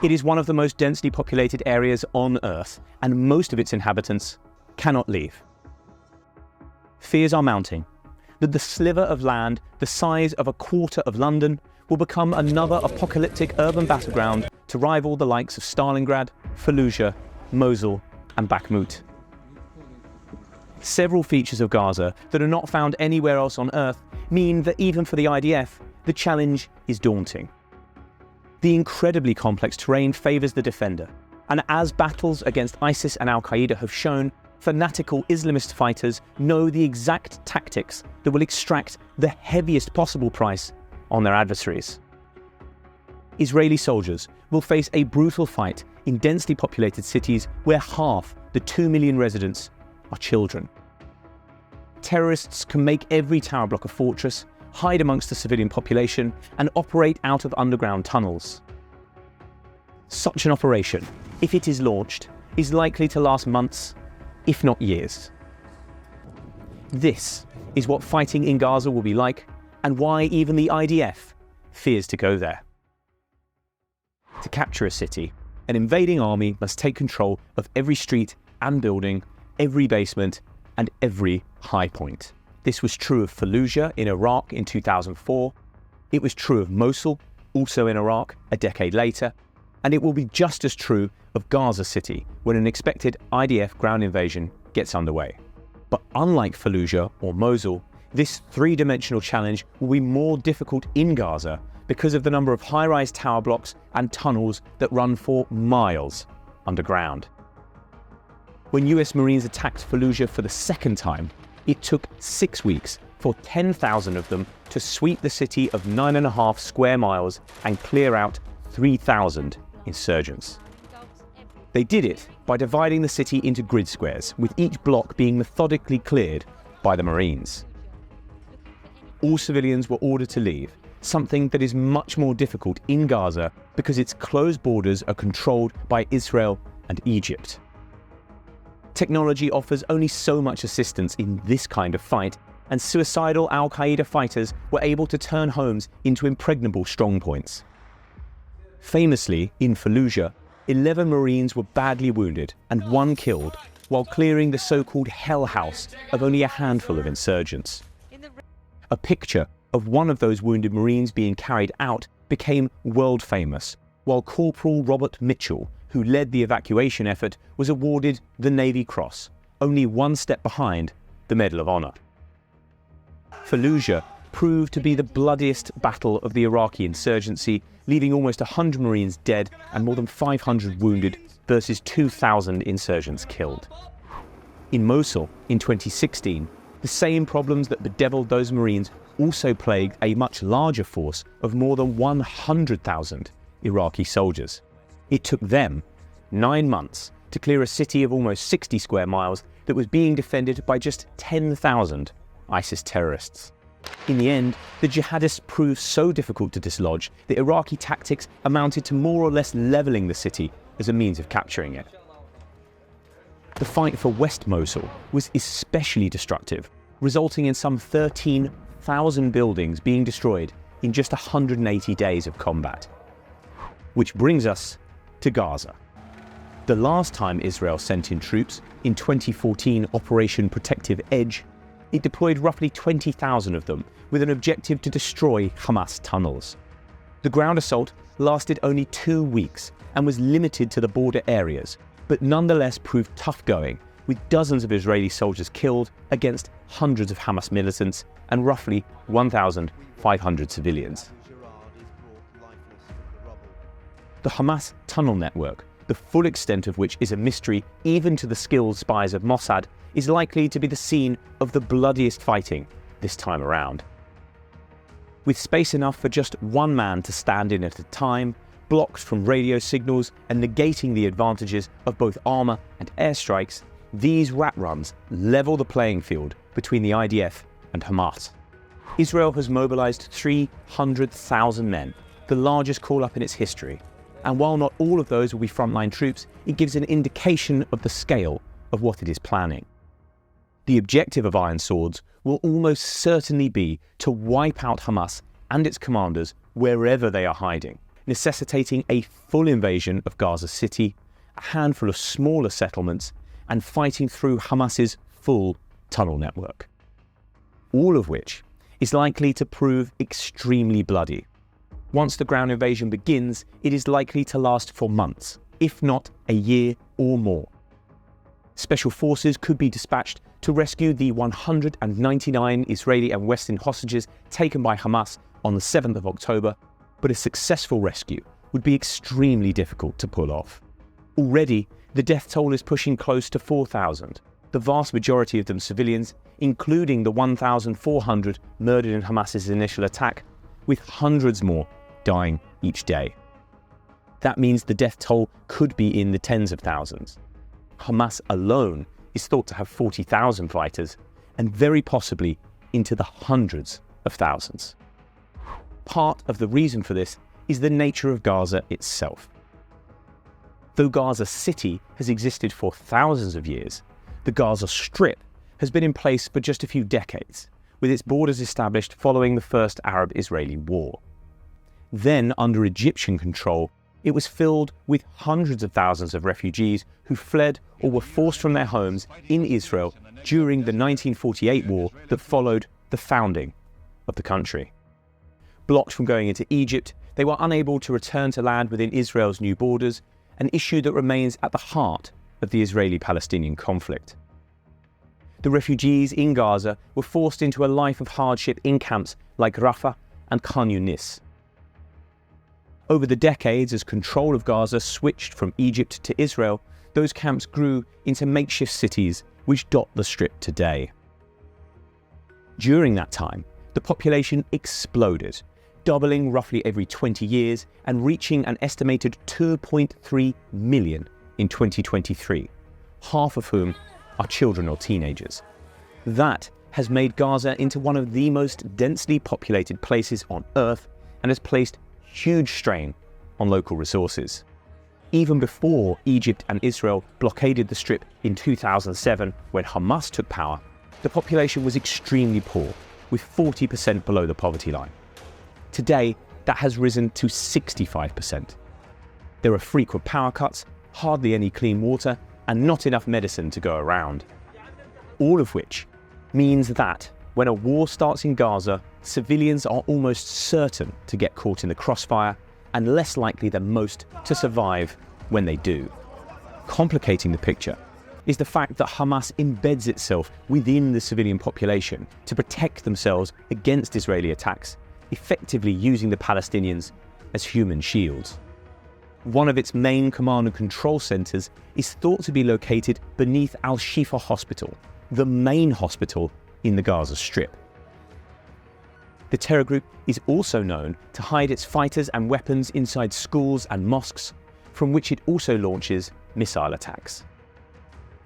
It is one of the most densely populated areas on Earth, and most of its inhabitants cannot leave. Fears are mounting that the sliver of land the size of a quarter of London will become another apocalyptic urban battleground to rival the likes of Stalingrad, Fallujah, Mosul, and Bakhmut. Several features of Gaza that are not found anywhere else on Earth mean that even for the IDF, the challenge is daunting. The incredibly complex terrain favours the defender, and as battles against ISIS and Al-Qaeda have shown, fanatical Islamist fighters know the exact tactics that will extract the heaviest possible price on their adversaries. Israeli soldiers will face a brutal fight in densely populated cities where half the 2 million residents are children. Terrorists can make every tower block a fortress, hide amongst the civilian population, and operate out of underground tunnels. Such an operation, if it is launched, is likely to last months, if not years. This is what fighting in Gaza will be like, and why even the IDF fears to go there. To capture a city, an invading army must take control of every street and building, every basement, and every high point. This was true of Fallujah in Iraq in 2004, it was true of Mosul, also in Iraq, a decade later, and it will be just as true of Gaza City when an expected IDF ground invasion gets underway. But unlike Fallujah or Mosul, this three-dimensional challenge will be more difficult in Gaza because of the number of high-rise tower blocks and tunnels that run for miles underground. When US Marines attacked Fallujah for the second time, it took 6 weeks for 10,000 of them to sweep the city of 9.5 square miles and clear out 3,000 insurgents. They did it by dividing the city into grid squares, with each block being methodically cleared by the Marines. All civilians were ordered to leave, something that is much more difficult in Gaza because its closed borders are controlled by Israel and Egypt. Technology offers only so much assistance in this kind of fight, and suicidal Al-Qaeda fighters were able to turn homes into impregnable strongpoints. Famously, in Fallujah, 11 Marines were badly wounded and 1 killed while clearing the so-called Hell House of only a handful of insurgents. A picture of one of those wounded Marines being carried out became world famous, while Corporal Robert Mitchell, who led the evacuation effort, was awarded the Navy Cross, only 1 step behind the Medal of Honor. Fallujah proved to be the bloodiest battle of the Iraqi insurgency, leaving almost 100 Marines dead and more than 500 wounded versus 2,000 insurgents killed. In Mosul, in 2016, the same problems that bedeviled those Marines also plagued a much larger force of more than 100,000 Iraqi soldiers. It took them 9 months to clear a city of almost 60 square miles that was being defended by just 10,000 ISIS terrorists. In the end, the jihadists proved so difficult to dislodge that Iraqi tactics amounted to more or less levelling the city as a means of capturing it. The fight for West Mosul was especially destructive, resulting in some 13,000 buildings being destroyed in just 180 days of combat. Which brings us to Gaza. The last time Israel sent in troops, in 2014 Operation Protective Edge, it deployed roughly 20,000 of them with an objective to destroy Hamas tunnels. The ground assault lasted only 2 weeks and was limited to the border areas, but nonetheless proved tough going, with dozens of Israeli soldiers killed against hundreds of Hamas militants and roughly 1,500 civilians. The Hamas tunnel network, the full extent of which is a mystery even to the skilled spies of Mossad, is likely to be the scene of the bloodiest fighting this time around. With space enough for just one man to stand in at a time, blocked from radio signals and negating the advantages of both armour and airstrikes, these rat runs level the playing field between the IDF and Hamas. Israel has mobilised 300,000 men, the largest call-up in its history. And while not all of those will be frontline troops, it gives an indication of the scale of what it is planning. The objective of Iron Swords will almost certainly be to wipe out Hamas and its commanders wherever they are hiding, necessitating a full invasion of Gaza City, a handful of smaller settlements, and fighting through Hamas's full tunnel network. All of which is likely to prove extremely bloody. Once the ground invasion begins, it is likely to last for months, if not a year or more. Special forces could be dispatched to rescue the 199 Israeli and Western hostages taken by Hamas on the 7th of October, but a successful rescue would be extremely difficult to pull off. Already, the death toll is pushing close to 4,000, the vast majority of them civilians, including the 1,400 murdered in Hamas's initial attack, with hundreds more dying each day. That means the death toll could be in the tens of thousands. Hamas alone is thought to have 40,000 fighters, and very possibly into the hundreds of thousands. Part of the reason for this is the nature of Gaza itself. Though Gaza City has existed for thousands of years, the Gaza Strip has been in place for just a few decades, with its borders established following the First Arab-Israeli War. Then, under Egyptian control, it was filled with hundreds of thousands of refugees who fled or were forced from their homes in Israel during the 1948 war that followed the founding of the country. Blocked from going into Egypt, they were unable to return to land within Israel's new borders, an issue that remains at the heart of the Israeli-Palestinian conflict. The refugees in Gaza were forced into a life of hardship in camps like Rafah and Khan Yunis. Over the decades, as control of Gaza switched from Egypt to Israel, those camps grew into makeshift cities which dot the Strip today. During that time, the population exploded, doubling roughly every 20 years and reaching an estimated 2.3 million in 2023, half of whom are children or teenagers. That has made Gaza into one of the most densely populated places on Earth and has placed huge strain on local resources. Even before Egypt and Israel blockaded the Strip in 2007, when Hamas took power, the population was extremely poor, with 40% below the poverty line. Today, that has risen to 65%. There are frequent power cuts, hardly any clean water, and not enough medicine to go around. All of which means that when a war starts in Gaza, civilians are almost certain to get caught in the crossfire and less likely than most to survive when they do. Complicating the picture is the fact that Hamas embeds itself within the civilian population to protect themselves against Israeli attacks, effectively using the Palestinians as human shields. One of its main command and control centers is thought to be located beneath Al-Shifa Hospital, the main hospital in the Gaza Strip. The terror group is also known to hide its fighters and weapons inside schools and mosques, from which it also launches missile attacks.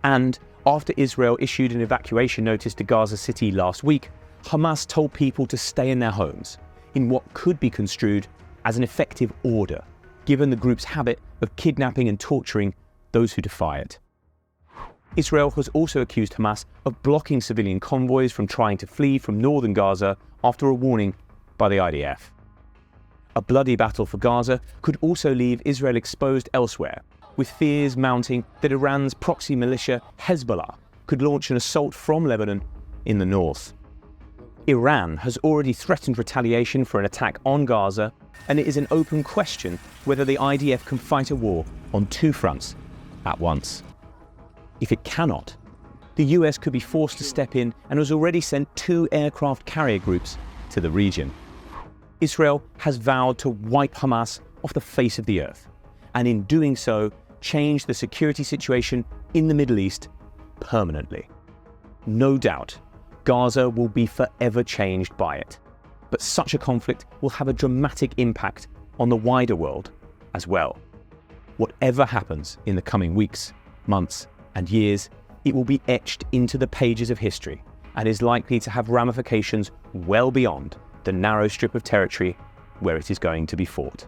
And after Israel issued an evacuation notice to Gaza City last week, Hamas told people to stay in their homes, in what could be construed as an effective order, given the group's habit of kidnapping and torturing those who defy it. Israel has also accused Hamas of blocking civilian convoys from trying to flee from northern Gaza after a warning by the IDF. A bloody battle for Gaza could also leave Israel exposed elsewhere, with fears mounting that Iran's proxy militia Hezbollah could launch an assault from Lebanon in the north. Iran has already threatened retaliation for an attack on Gaza, and it is an open question whether the IDF can fight a war on two fronts at once. If it cannot, the US could be forced to step in and has already sent 2 aircraft carrier groups to the region. Israel has vowed to wipe Hamas off the face of the earth, and in doing so, change the security situation in the Middle East permanently. No doubt, Gaza will be forever changed by it, but such a conflict will have a dramatic impact on the wider world as well. Whatever happens in the coming weeks, months, and years, it will be etched into the pages of history and is likely to have ramifications well beyond the narrow strip of territory where it is going to be fought.